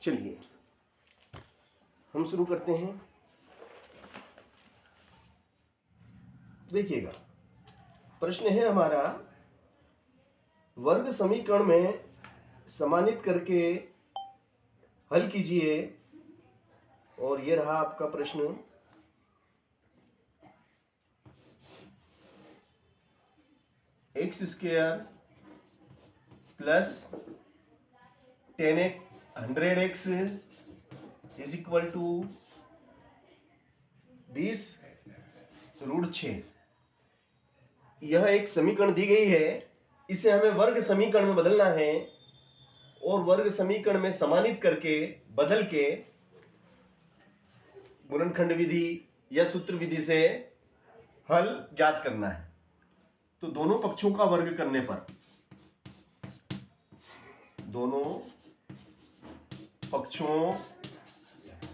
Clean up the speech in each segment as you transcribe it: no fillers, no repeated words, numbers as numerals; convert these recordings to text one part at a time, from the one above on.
चलिए हम शुरू करते हैं। देखिएगा, प्रश्न है हमारा, वर्ग समीकरण में समानित करके हल कीजिए। और ये रहा आपका प्रश्न। X square plus 100x is equal to 20√6। यह एक समीकरण दी गई है, इसे हमें वर्ग समीकरण में बदलना है और वर्ग समीकरण में समानित करके बदल के गुणनखंड विधि या सूत्र विधि से हल ज्ञात करना है। तो दोनों पक्षों का वर्ग करने पर, दोनों पक्षों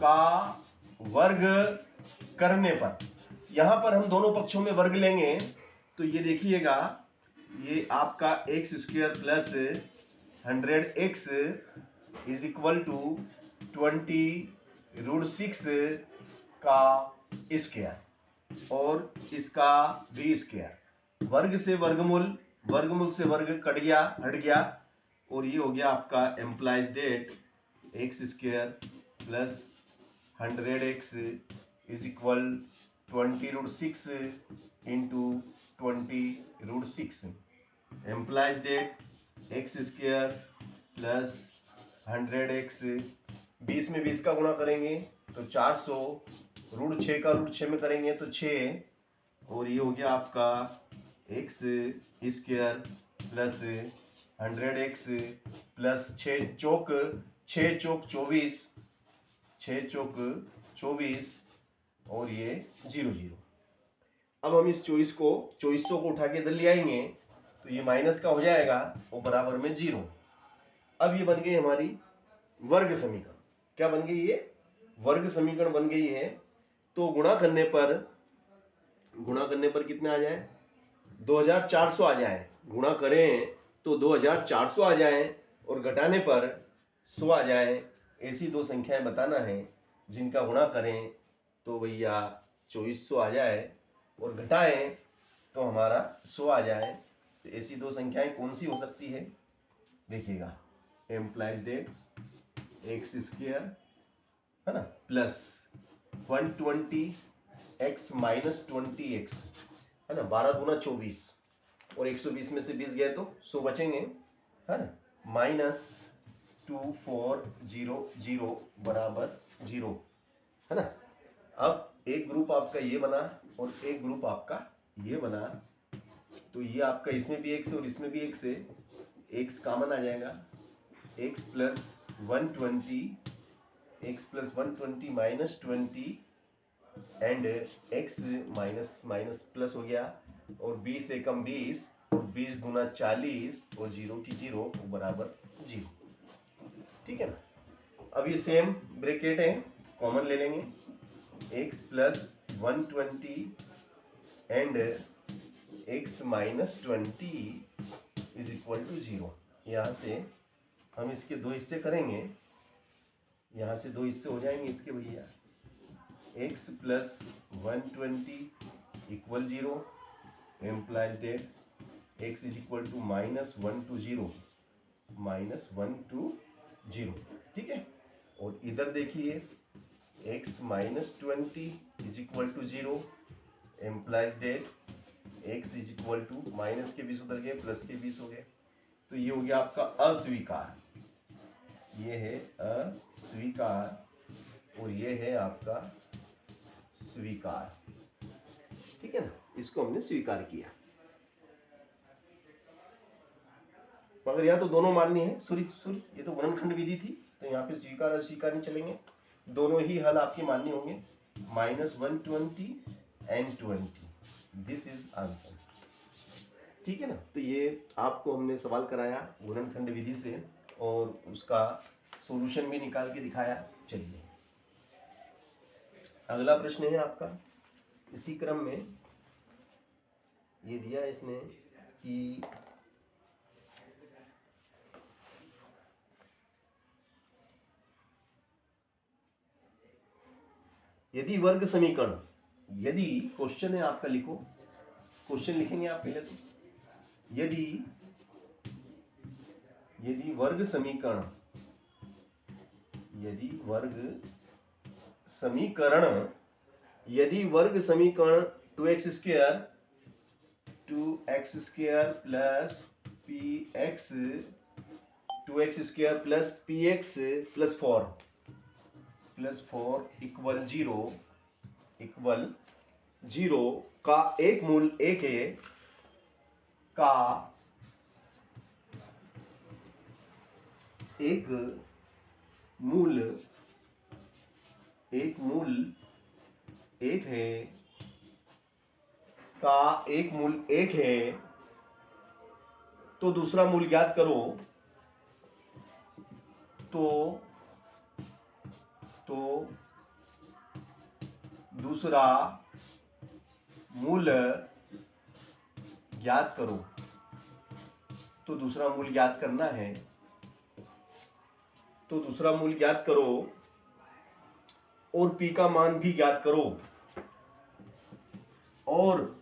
का वर्ग करने पर, यहां पर हम दोनों पक्षों में वर्ग लेंगे तो ये देखिएगा, ये आपका x square plus 100x is equal to 20√6 का स्क्वायर और इसका b स्क्वायर। वर्ग से वर्गमूल, वर्गमूल से वर्ग कट गया, हट गया, और ये हो गया आपका implies that x square plus 100x is equal 20√6 into 20√6। Implies that x square plus 100x, 20 में 20 का गुणा करेंगे तो 400, √6 का √6 में करेंगे तो 6, और ये हो गया आपका x square plus 100x plus 6 चौक 24, 6 चौक 24, और ये 0। अब हम इस 2400 को उठा के इधर ले आएंगे तो ये माइनस का हो जाएगा और बराबर में 0। अब ये बन गई हमारी वर्ग समीकरण। क्या बन गई? ये वर्ग समीकरण बन गई है। तो गुणा करने पर कितने आ जाए? 2400 आ जाए। गुणा करें तो 2400 आ जाए और घटाने पर 100 आ जाए। ऐसी दो संख्याएं बताना है जिनका गुणा करें तो भैया 2400 आ जाए और घटाएं तो हमारा 100 आ जाए। तो ऐसी दो संख्याएं कौन सी हो सकती है? देखिएगा, एम्प्लाइज डेट एक्स स्क्वायर है ना प्लस 120x माइनस 20x है ना, 12 दूना 24, और 120 में से 20 गए तो 100 बचेंगे है ना, माइनस 2400 बराबर 0 है ना। अब एक ग्रुप आपका ये बना और एक ग्रुप आपका ये बना, तो ये आपका इसमें भी x और इसमें भी x है, x कॉमन आ जाएगा, x plus 120 minus 20 and x minus minus plus हो गया, और 20 एकम 20 और 20 गुना 40 और 0 की 0 बराबर 0। ठीक है ना। अब ये सेम ब्रैकेट है, कॉमन ले लेंगे, x plus 120 and x minus 20 is equal to 0। यहाँ से हम इसके दो हिस्से करेंगे, यहाँ से दो हिस्से हो जाएंगे इसके भैया, x plus 120 equal 0, implies that x is equal to minus 1 to 0, minus 1 to 0। ठीक है। और इधर देखिए x minus 20 is equal to 0, implies that x is equal to minus के 20 उधर गए, प्लस के 20 हो गए। तो ये हो गया आपका अस्वीकार, ये है अस्वीकार, और ये है आपका स्वीकार। ठीक है ना, इसको हमने स्वीकार किया। मगर यहाँ तो दोनों मान्य है, सॉरी ये तो गुणनखंड विधि थी, तो यहाँ पे स्वीकार अस्वीकार नहीं चलेंगे, दोनों ही हल आपके मान्य होंगे। Minus 120 and 20, this is answer. ठीक है ना। तो ये आपको हमने सवाल कराया गुणनखंड विधि से और उसका सॉल्यूशन भी निकाल के दिखाया। चलिए अगला प्रश्न है आपका इसी क्रम में, ये दिया है इसने कि यदि वर्ग समीकरण, यदि क्वेश्चन है आपका, लिखो क्वेश्चन लिखेंगे आप पहले तो। यदि वर्ग समीकरण, यदि वर्ग समीकरण 2x square plus px 2x square plus px plus 4 equal 0 का एक मूल 1 है, का एक मूल 1 है, का एक मूल 1 है, तो दूसरा मूल ज्ञात करो। तो दूसरा मूल ज्ञात करो। तो दूसरा मूल ज्ञात करना है, तो दूसरा मूल ज्ञात करो और p का मान भी ज्ञात करो, और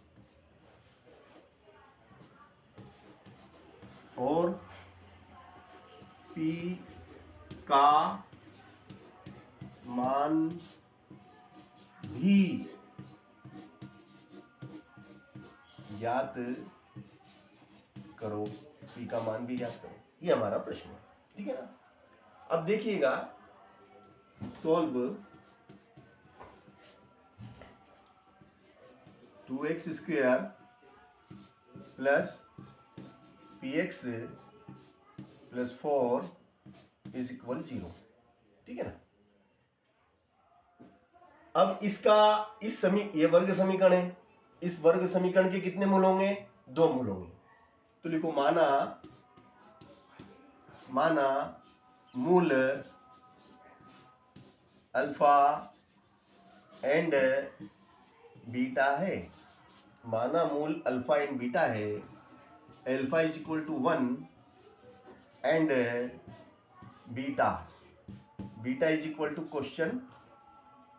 p का मान भी ज्ञात करो, p का मान भी ज्ञात करो। ये हमारा प्रश्न है, ठीक है ना। अब देखिएगा, solve 2x square plus px plus 4 is equal 0, ठीक है ना। अब इसका ये वर्ग समीकरण है, इस वर्ग समीकरण के कितने मूल होंगे? 2 मूल होंगे। तो लिखो माना मूल अल्फा एंड बीटा है, माना मूल अल्फा एंड बीटा है, alpha is equal to 1 and beta is equal to question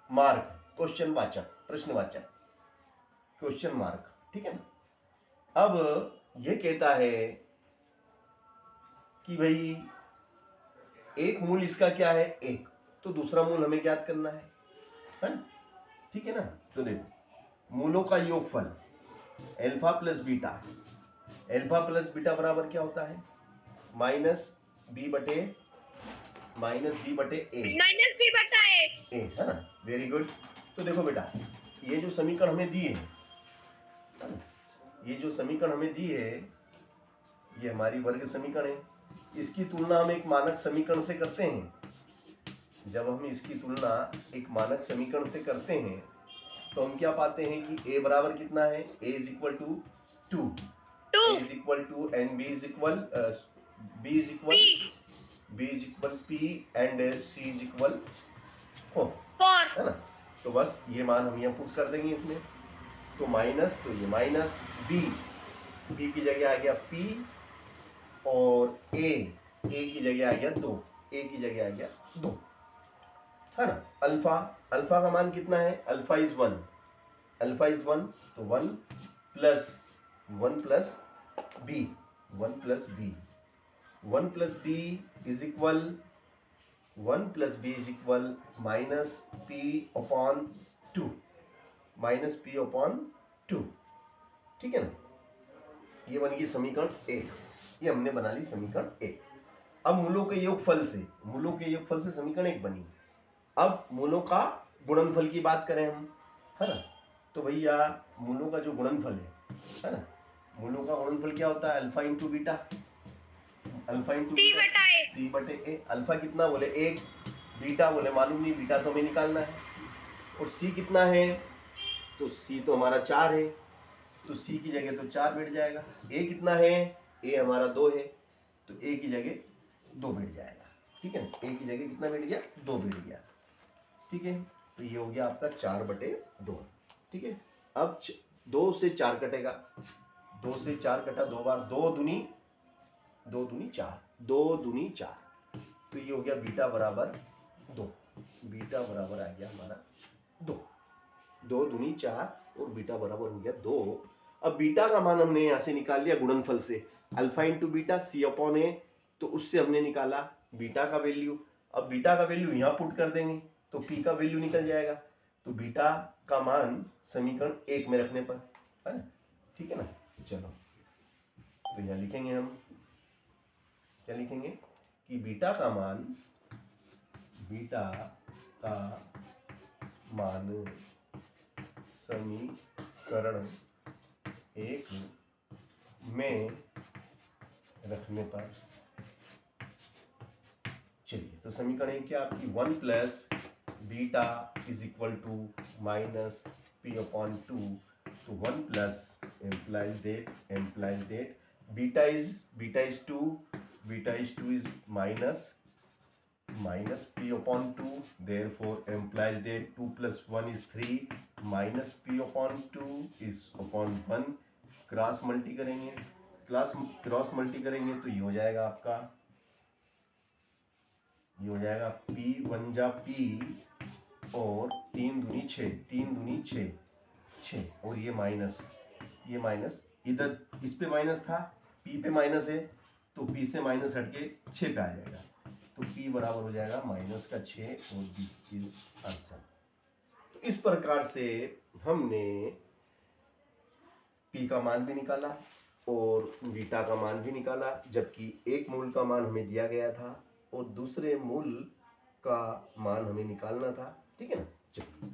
mark, क्वेश्चनवाचक, प्रश्नवाचक, क्वेश्चन मार्क, ठीक है ना। अब ये कहता है कि भाई एक मूल इसका क्या है? 1, तो दूसरा मूल हमें ज्ञात करना है ना, ठीक है ना। तो देखो, मूलों का योगफल अल्फा प्लस बीटा बराबर क्या होता है? माइनस बी बटे ए, है ना। Very good. तो देखो बेटा, ये जो समीकरण हमें दी है, ये हमारी वर्ग समीकरण है। इसकी तुलना हम एक मानक समीकरण से करते हैं। जब हम इसकी तुलना एक मानक समीकरण से करते हैं तो हम क्या पाते हैं कि a बराबर कितना है? a is equal to 2, a is equal to and b is equal p and c is equal 4, है ना। तो बस ये मान हम यहाँ पुट कर देंगे इसमें। तो माइनस, तो ये माइनस b की जगह आ गया p, और a की जगह आ गया 2, है ना। अल्फा का मान कितना है? अल्फा इज 1, तो 1 plus b, 1 plus b is equal minus p upon 2, ठीक है ना। ये बन गई समीकरण 1, ये हमने बना ली समीकरण 1। अब मूलों के योगफल से समीकरण 1 बनी। अब मूलों का गुणनफल की बात करें हम, है ना। तो भैया मूलों का जो गुणनफल है ना, मूलों का गुणनफल क्या होता है? अल्फा इंटू बीटा, सी बटे ए। अल्फा कितना बोले? 1, बीटा बोले मालूम नहीं, बीटा तो हमें निकालना है। और सी कितना है? तो सी तो हमारा 4 है, तो सी की जगह तो 4 बैठ जाएगा। ए कितना है? ए हमारा 2 है, तो ए की जगह 2 बैठ जाएगा, ठीक है ना। ए की जगह कितना बैठ गया? 2 बैठ गया, ठीक है। तो ये हो गया आपका 4/2, ठीक है। अब 2 से 4 कटेगा, 2 से 4 कटा 2 बार, 2 दूनी 4, 2 दूनी 4। तो ये हो गया बीटा बराबर 2, बीटा बराबर आ गया हमारा 2, 2 दूनी 4 और बीटा बराबर हो गया 2। अब बीटा का मान हमने यहां से निकाल लिया गुणनफल से, अल्फा इंटू बीटा सी अपॉन ए, तो उससे हमने निकाला बीटा का वैल्यू। अब बीटा का वैल्यू यहां पुट कर देंगे तो पी का वैल्यू निकल जाएगा, तो बीटा का मान समीकरण 1 में रखने पर, है ना, ठीक है ना। चलो तो यहां लिखेंगे हम, क्या लिखेंगे कि बीटा का मान समीकरण 1 में रखने पर, चलिए तो समीकरण 1 क्या आपकी 1 plus beta is equal to minus p upon 2, तो 1 plus implies that beta is 2 is minus p upon 2, therefore implies that 2 plus 1 is 3 minus p upon 2 is upon 1, cross multi करेंगे तो ये हो जाएगा आपका, ये हो जाएगा p 1 जा p और 3 दूनी 6 और ये माइनस इधर इस पे माइनस था, p पे माइनस है तो p से माइनस हटके 6 पे आ जाएगा, तो p बराबर हो जाएगा माइनस का 6 और दिस इज आंसर। तो इस प्रकार से हमने p का मान भी निकाला और बीटा का मान भी निकाला, जबकि एक मूल का मान हमें दिया गया था और दूसरे मूल का मान हमें निकालना था, ठीक है ना। चलिए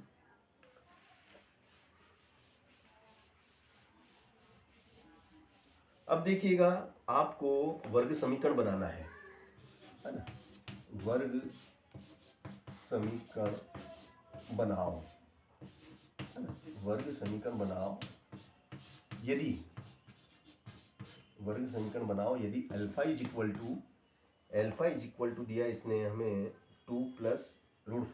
अब देखिएगा, आपको वर्ग समीकरण बनाना है ना, वर्ग समीकरण बनाओ, है ना, वर्ग समीकरण बनाओ। यदि वर्ग समीकरण बनाओ यदि अल्फा इज इक्वल टू दिया इसने हमें 2 plus root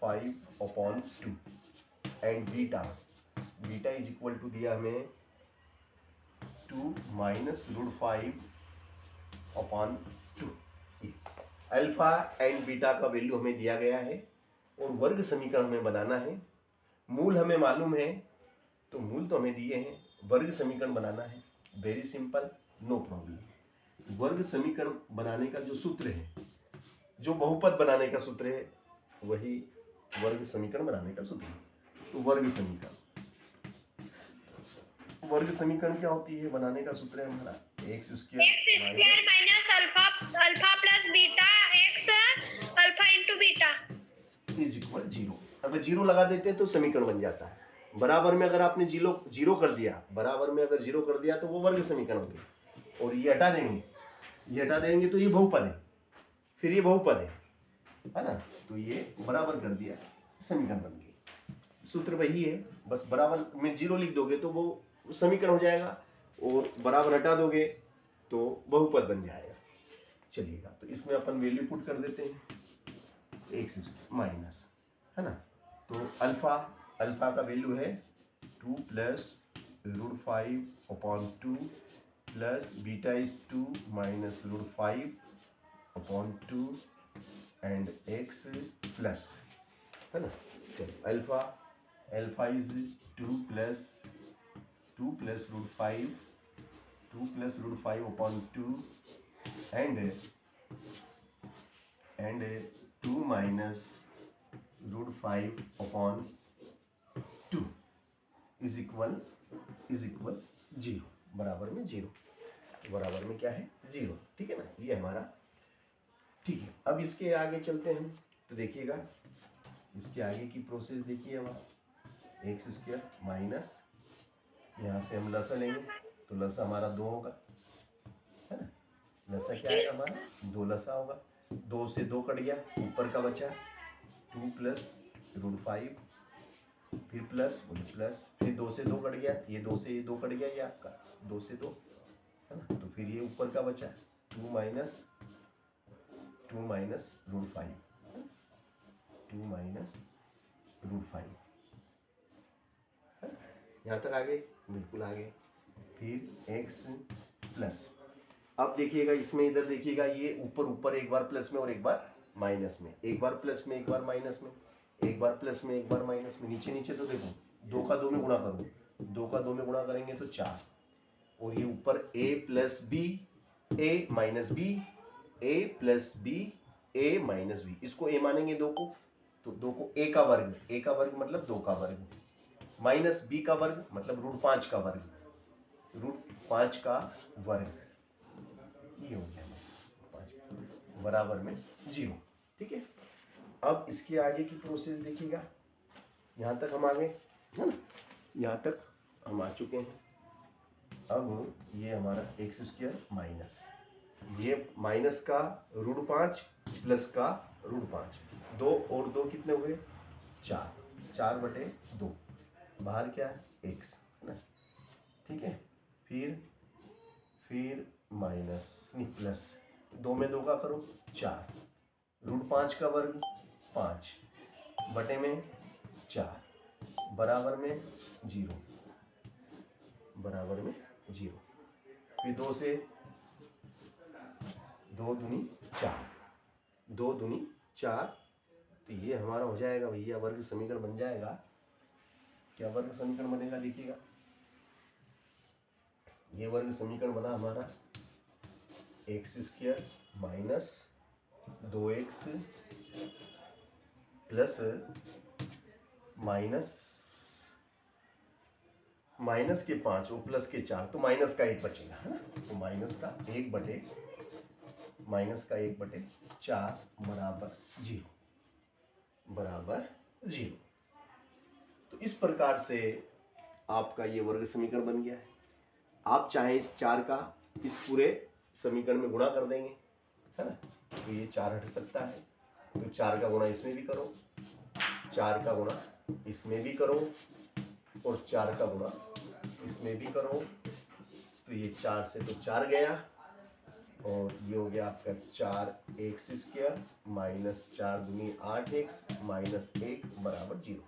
5 upon 2 and beta is equal to दिया हमें 2 minus root 5 upon 2। Alpha and beta का वैल्यू हमें दिया गया है और वर्ग समीकरण हमें बनाना है। मूल हमें मालूम है, तो मूल तो हमें दिए हैं, वर्ग समीकरण बनाना है, वेरी सिंपल, नो प्रॉब्लम। वर्ग समीकरण बनाने का जो सूत्र है, जो बहुपद बनाने का सूत्र है, वही वर्ग समीकरण बनाने का सूत्र है। तो वर्ग समीकरण क्या होती है, बनाने का सूत्र है हमारा x square minus alpha plus beta x alpha into beta is equal 0। अगर 0 लगा देते हैं तो समीकरण बन जाता है। बराबर में अगर आपने जीरो कर दिया, तो वो वर्ग समीकरण हो गया, और ये हटा देंगे तो ये बहुपद है, फिर ये बहुपद है ना, तो ये बराबर कर दिया, समीकरण बन गई। सूत्र वही है, बस बराबर में 0 लिख दोगे तो वो समीकरण हो जाएगा, और बराबर हटा दोगे तो बहुपद बन जाएगा। चलिएगा, तो इसमें अपन वैल्यू पुट कर देते हैं, एक्स माइनस, है ना, तो अल्फा का वैल्यू है 2 plus root 5 upon 2 plus beta is 2 minus root 5 upon 2 and x plus, है ना। चलो alpha is 2 plus root 5 upon 2 and 2 minus root 5 upon 2 is equal 0, बराबर में 0, बराबर में क्या है 0, ठीक है ना, ये हमारा ठीक है। अब इसके आगे चलते हैं, तो देखिएगा इसके आगे की प्रोसेस देखिए, हमारा एक्स स्क्वायर माइनस, यहाँ से हम लसा लेंगे तो लसा हमारा 2 होगा, है ना, लसा क्या आएगा हमारा 2 लसा होगा, 2 से 2 कट गया, ऊपर का बचा 2 प्लस रूट 5, फिर प्लस फिर 2 से 2 कट गया, ये 2 से ये 2 कट गया, ये आपका 2 से 2, है ना, तो फिर ये ऊपर का बचा 2 माइनस रूट 5, 2 माइनस रूट 5, यहाँ तक आगे, बिल्कुल आगे, फिर x प्लस। अब देखिएगा इसमें, इधर देखिएगा, ये ऊपर एक बार प्लस में और एक बार माइनस में, एक बार प्लस में एक बार माइनस में, एक बार प्लस में एक बार माइनस में, नीचे नीचे तो देखो 2 का 2 में गुणा करो, 2 का 2 में गुणा करेंगे तो 4, और ये ऊपर a plus b a minus b, a plus b a minus b, इसको a मानेंगे 2 को, तो 2 को a का वर्ग, a का वर्ग मतलब 2 का वर्ग, माइनस b का वर्ग मतलब √5 का वर्ग, √5 का वर्ग, ये हो गया 5 बराबर में 0। ठीक है, अब इसके आगे की प्रोसेस देखिएगा, यहाँ तक हम आ गए है ना, यहाँ तक हम आ चुके हैं। अब ये हमारा x² माइनस, ये माइनस का √5 प्लस का √5, 2 और 2 कितने हुए 4, 4/2, बाहर क्या है x है ना। ठीक है, फिर माइनस नहीं प्लस, 2 में 2 का करो 4, √5 का वर्ग 5 बटे में 4 बराबर में 0, बराबर में 0। फिर 2 से 2 दूनी 4, 2 दूनी 4, तो ये हमारा हो जाएगा भैया वर्ग समीकरण बन जाएगा। क्या वर्ग समीकरण बनेगा देखिएगा, ये वर्ग समीकरण बना हमारा x² minus 2x plus minus के 5 और प्लस के 4, तो माइनस का 1 बचेगा है ना, तो माइनस का 1 बटे 4 बराबर 0, बराबर 0। तो इस प्रकार से आपका ये वर्ग समीकरण बन गया है। आप चाहे इस 4 का इस पूरे समीकरण में गुणा कर देंगे है ना, तो ये 4 हट सकता है, तो 4 का गुणा इसमें भी करो, 4 का गुणा इसमें भी करो, और 4 का गुणा इसमें भी करो, तो ये 4 से तो 4 गया, और ये हो गया आपका 4x² माइनस 4 दूनी 8x माइनस 1 बराबर 0,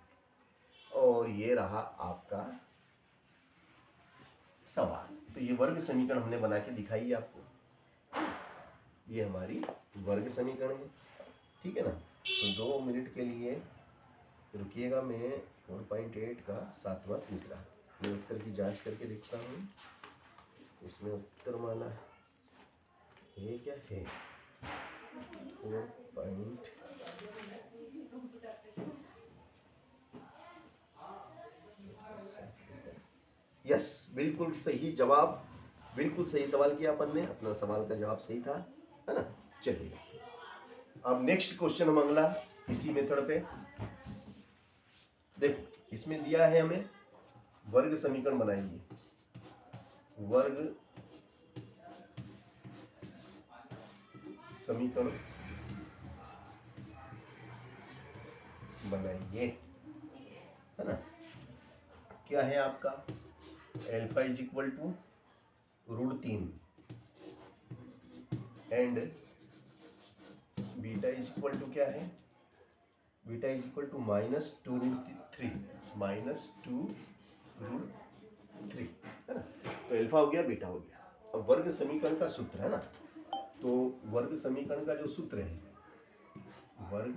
और ये रहा आपका सवाल। तो ये वर्ग समीकरण हमने बना के दिखाई है आपको, ये हमारी वर्ग समीकरण है। ठीक है ना, तो 2 मिनट के लिए रुकिएगा, मैं 4.8 का 7वां तीसरा मैं उत्तर की जांच करके देखता हूँ, इसमें उत्तर माला है क्या है 4. यस, बिल्कुल सही जवाब, बिल्कुल सही सवाल किया अपन ने, अपना सवाल का जवाब सही था है ना। चलिए अब नेक्स्ट क्वेश्चन हम अगला इसी मेथड पे देखो, इसमें दिया है हमें वर्ग समीकरण बनाइए, वर्ग समीकरण बनाइए है ना। क्या है आपका alpha is equal to √3 and beta is equal to क्या है, बीटा इज इक्वल टू -2√3 -2√3 है ना। तो अल्फा हो गया, बीटा हो गया। अब वर्ग समीकरण का सूत्र है ना, तो वर्ग समीकरण का जो सूत्र है, वर्ग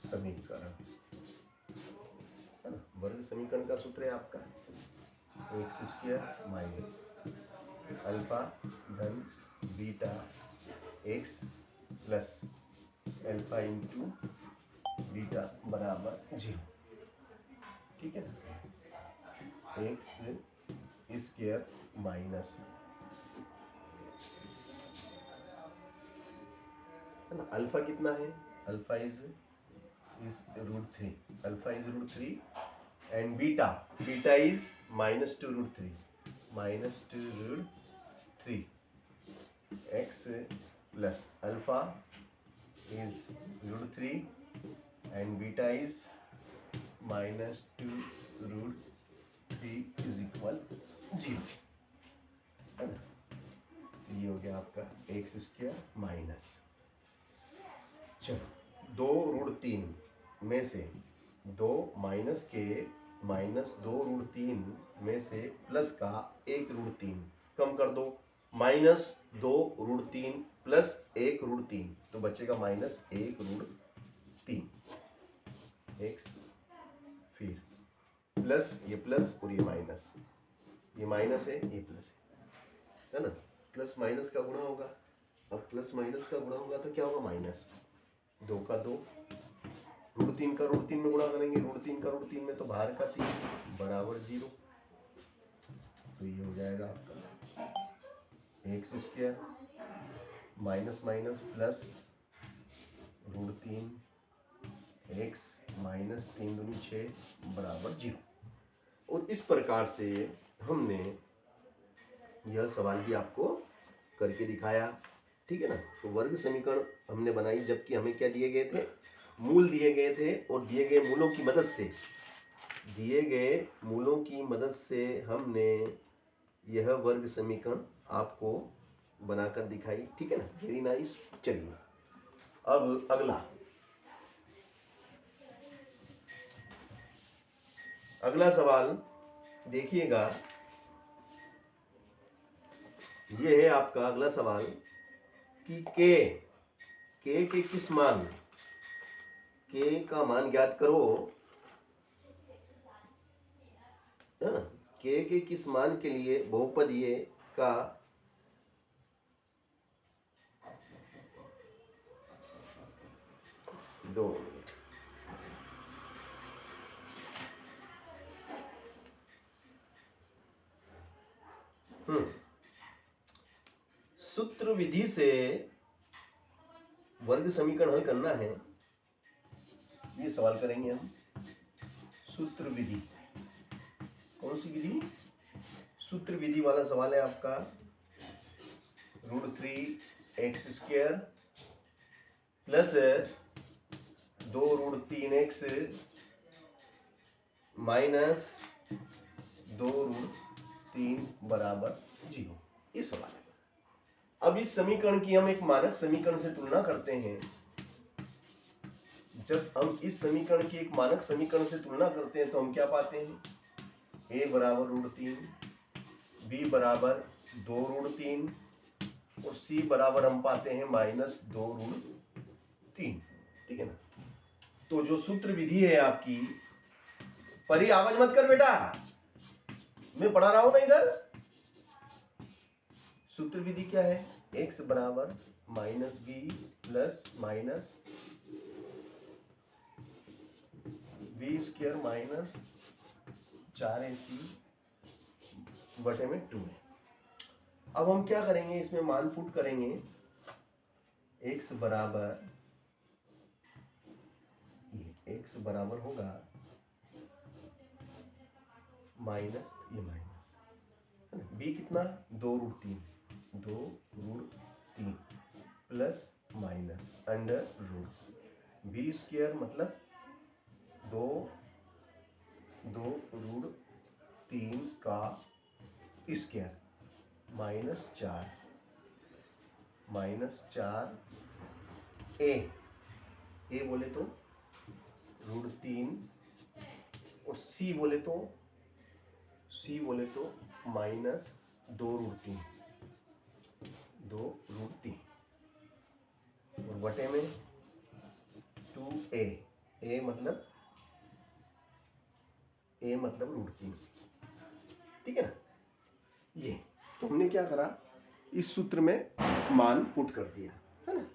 समीकरण है ना, वर्ग समीकरण का सूत्र है आपका x² माइनस अल्फा धन beta x plus alpha into beta बराबर 0। ठीक है ना, x² माइनस है ना, अल्फा कितना है, alpha is √3, alpha is √3 and beta is -2√3 -2√3 x plus alpha is √3 and beta is -2√3 is equal 0 है ना। ये हो गया आपका x² माइनस, चलो 2√3 में से 2 माइनस के -2√3 में से प्लस का 1√3 कम कर दो, -2 2√3 प्लस 1√3, तो बचेगा -1√3 एक्स, फिर प्लस ये प्लस और ये माइनस है, ये प्लस है ना, प्लस माइनस का गुणा होगा। अब प्लस माइनस का गुणा होगा तो क्या होगा, माइनस 2 का 2, √3 का √3 में गुणा करेंगे, √3 का √3 में तो बाहर का 3 बराबर 0, तो ये हो जाएगा आपका x² minus minus plus √3 x minus 3 दूनी 6 बराबर 0। और इस प्रकार से हमने यह सवाल भी आपको करके दिखाया, ठीक है ना। तो वर्ग समीकरण हमने बनाई, जबकि हमें क्या दिए गए थे, मूल दिए गए थे, और दिए गए मूलों की मदद से हमने यह वर्ग समीकरण आपको बनाकर दिखाई, ठीक है ना। Very nice. चलिए अब अगला सवाल देखिएगा, ये है आपका अगला सवाल कि के किस मान, के का मान ज्ञात करो, है ना। के किस मान के लिए बहुपदीय का दो सूत्र विधि से वर्ग समीकरण हल करना है, ये सवाल करेंगे हम। सूत्र विधि, कौन सी विधि, सूत्र विधि वाला सवाल है आपका। √3x² प्लस 2√3x माइनस 2√3 बराबर 0, ये सवाल है। अब इस समीकरण की हम एक मानक समीकरण से तुलना करते हैं। जब हम इस समीकरण की एक मानक समीकरण से तुलना करते हैं तो हम क्या पाते हैं, a बराबर √3, b बराबर 2√3 और c बराबर हम पाते हैं -2√3, ठीक है ना। तो जो सूत्र विधि है आपकी, परी आवाज मत कर बेटा, मैं पढ़ा रहा हूं ना इधर। सूत्र विधि क्या है, x बराबर -b plus minus b² minus 4ac बटे में 2 है। अब हम क्या करेंगे, इसमें मान पुट करेंगे। x बराबर होगा माइनस, ये माइनस, b कितना, 2√3 plus minus under root b² मतलब 2√3 का स्क्वायर -4 a बोले तो √3 और c बोले तो -2√3 और बटे में 2a, a मतलब √3, ठीक है ना। ये तो हमने क्या करा, इस सूत्र में मान पुट कर दिया, है ना,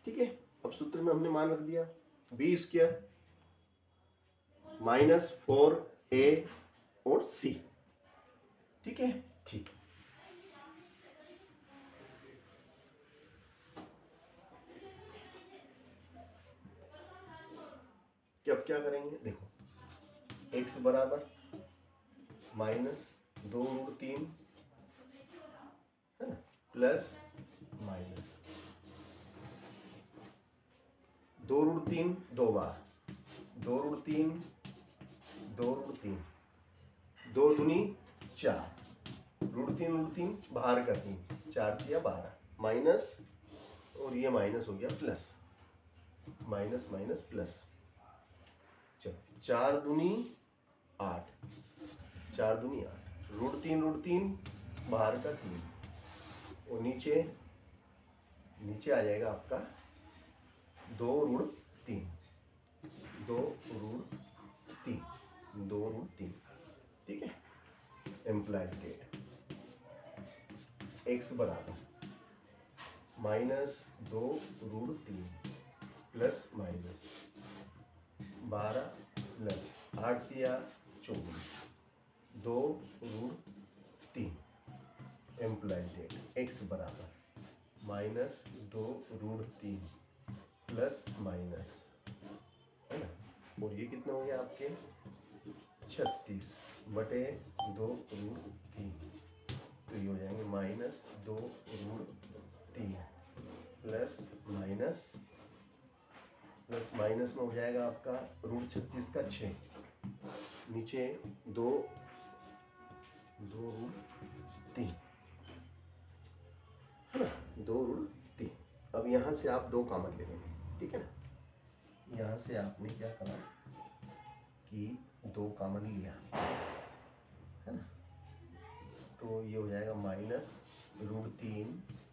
ठीक है। अब सूत्र में हमने मान रख दिया b² -4a और c, ठीक है, ठीक। अब क्या करेंगे, देखो x बराबर -2√3 है ना, प्लस माइनस 2√3 दो बार, 2√3 2 दूनी 4, √3 बाहर का 3, 4 दिया 12 माइनस, और ये माइनस हो गया प्लस, माइनस माइनस प्लस, चलो 4 दूनी 8, √3 बाहर का 3, और नीचे आ जाएगा आपका 2 ऋण 3, 2 ऋण 3, 2 ऋण 3, ठीक है। एम्प्लॉयड डेट x बराबर -2 ऋण 3 प्लस माइनस 12 प्लस 8 दिया 24, 2 ऋण 3 एम्प्लॉयड डेट x बराबर -2 ऋण 3 प्लस माइनस, है ना। और ये कितना हो गया आपके 36/2 ऋण 3, तो ये हो जाएंगे -2 ऋण 3 प्लस माइनस में हो जाएगा आपका ऋण 36 का 6, नीचे 2 ऋण 3, है ना, 2 ऋण 3। अब यहाँ से आप 2 कॉमन ले लेंगे, ठीक है ना। यहाँ से आपने क्या करा कि 2 कॉमन लिया, है ना, तो ये हो जाएगा -√3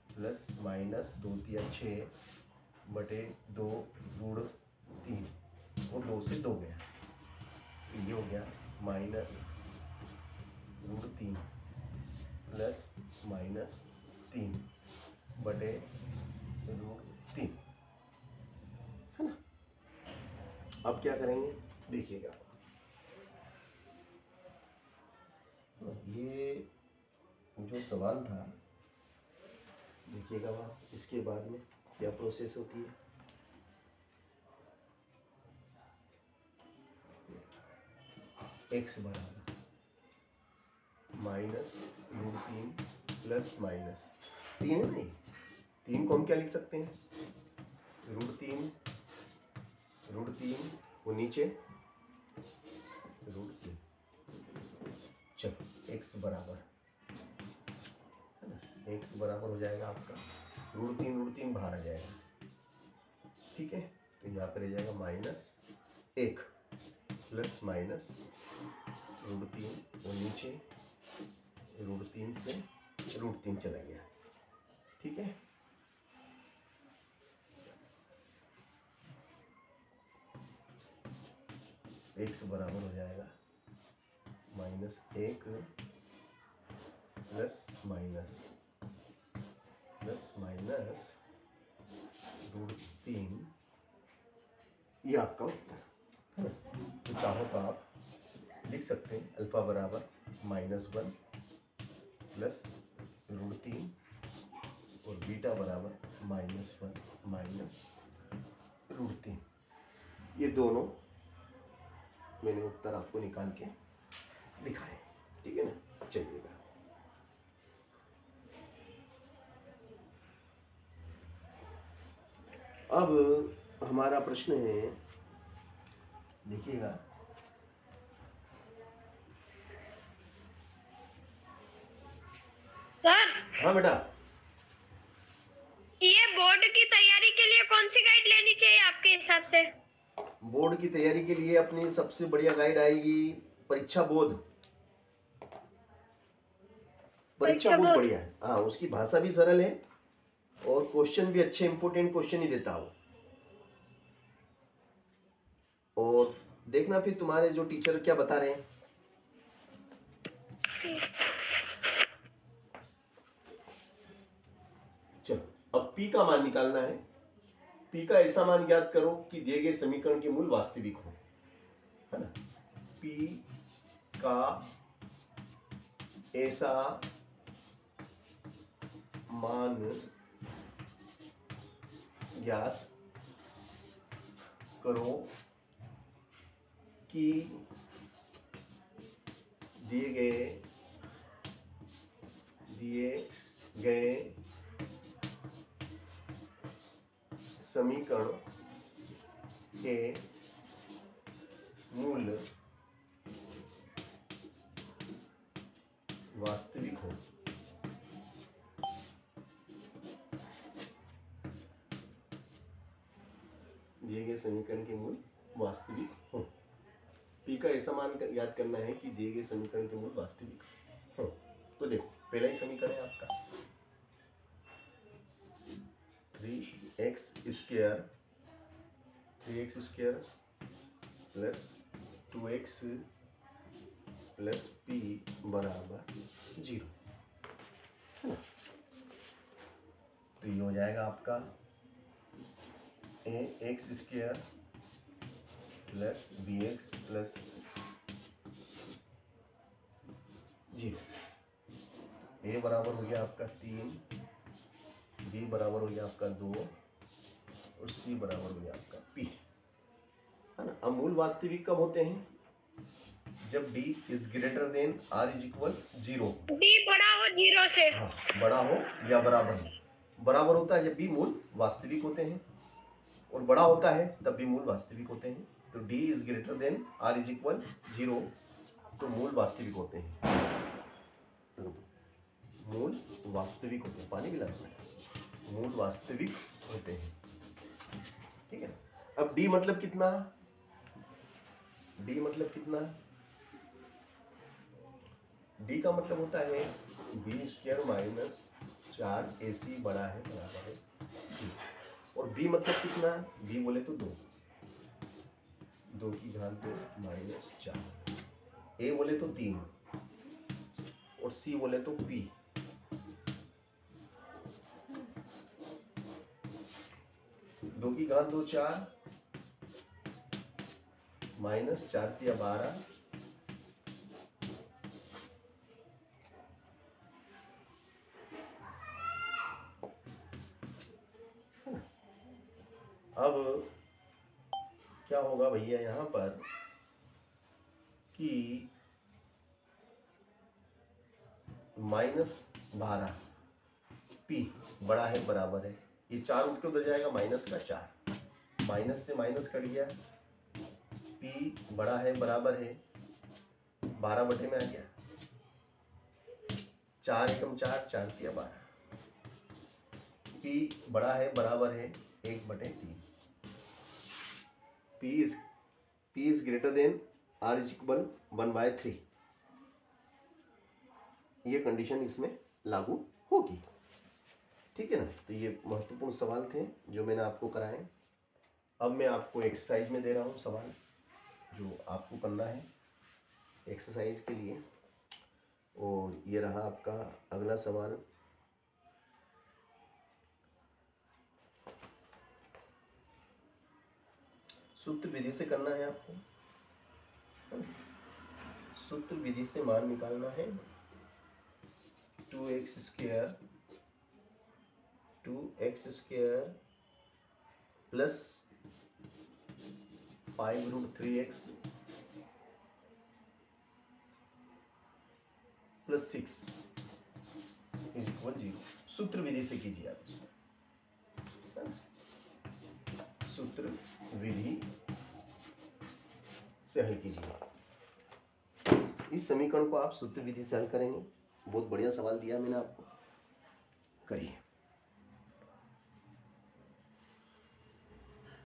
प्लस -2 तिया 6/2 ऋण 3 और 2 से 2 गया, तो ये हो गया -√3 प्लस -3/√3, है ना। अब क्या करेंगे देखिएगा, ये जो सवाल था देखिएगा वहाँ, इसके बाद में क्या प्रोसेस होती है। x बराबर -√3 प्लस -3 है नहीं, 3 को हम क्या लिख सकते हैं, √3 और नीचे √3, चलो x बराबर, है ना, x बराबर हो जाएगा आपका √3 बाहर आ जाएगा, ठीक है। तो यहाँ पर रह जाएगा -1 प्लस -√3 और नीचे √3 से √3 चला गया, ठीक है। x बराबर हो जाएगा -1 प्लस -√3, ये आपका उत्तर है ना। तो चाहो तो आप लिख सकते हैं अल्फा बराबर -1 प्लस √3 और बीटा बराबर -1 माइनस √3, ये दोनों मैंने उत्तर आपको निकाल के दिखाए, ठीक है ना। चलिएगा अब हमारा प्रश्न है, देखिएगा, सर हाँ बेटा, ये बोर्ड की तैयारी के लिए कौन सी गाइड लेनी चाहिए आपके हिसाब से? बोर्ड की तैयारी के लिए अपनी सबसे बढ़िया गाइड आएगी परीक्षा बोध। परीक्षा बोध बढ़िया है, हाँ, उसकी भाषा भी सरल है और क्वेश्चन भी अच्छे इंपोर्टेंट क्वेश्चन ही देता हो। और देखना फिर तुम्हारे जो टीचर क्या बता रहे हैं। चलो अब p का मान निकालना है। p का ऐसा मान ज्ञात करो कि दिए गए समीकरण के मूल वास्तविक हो, है ना। p का ऐसा मान ज्ञात करो कि दिए गए समीकरण के मूल वास्तविक हो। दिए गए समीकरण के मूल वास्तविक हो। p का ऐसा मान याद करना है कि दिए गए समीकरण के मूल वास्तविक हो। तो देखो पहला ही समीकरण है आपका, 3x² plus 2x plus p बराबर 0, है ना। तो ये हो जाएगा आपका ax² plus bx plus 0। a बराबर हो गया आपका 3, b बराबर हो गया आपका 2 और c बराबर हो गया आपका p, है ना। अब मूल वास्तविक कब होते हैं? जब d is greater than r is equal 0, d बड़ा हो 0 से। हाँ, बड़ा हो या बराबर हो। बराबर होता है जब b मूल वास्तविक होते हैं, और बड़ा होता है तब भी मूल वास्तविक होते हैं। तो d is greater than r is equal 0, तो मूल वास्तविक होते हैं, मूल वास्तविक होते हैं। पानी पिलाना है, मूल वास्तविक होते हैं, ठीक है। अब d मतलब कितना? d मतलब कितना? d का मतलब होता है b² माइनस 4ac बड़ा है बराबर है d। और b मतलब कितना? b बोले तो 2, 2 की घात 2 माइनस 4, a बोले तो 3 और c बोले तो p। दो की घात 2 4 माइनस 4 तिया 12, अब क्या होगा भैया यहाँ पर कि -12 p बड़ा है बराबर है, ये 4 उठ के उधर जाएगा माइनस का 4, माइनस से माइनस कट गया, p बड़ा है बराबर है 12 बटे में आ गया, 4 एकम 4, 4 तिया 12, p बड़ा है बराबर है 1 बटे 3, p is greater than r is equal 1/3, ये कंडीशन इसमें लागू होगी, ठीक है ना। तो ये महत्वपूर्ण सवाल थे जो मैंने आपको कराए। अब मैं आपको एक्सरसाइज में दे रहा हूँ सवाल जो आपको करना है एक्सरसाइज के लिए, और ये रहा आपका अगला सवाल। सूत्र विधि से करना है आपको, सूत्र विधि से मान निकालना है। 2x² plus 5√3x plus 6 is equal 0। सूत्र विधि से कीजिए आप, सूत्र विधि से हल कीजिए। इस समीकरण को आप सूत्र विधि से हल करेंगे। बहुत बढ़िया सवाल दिया मैंने आपको, करिए।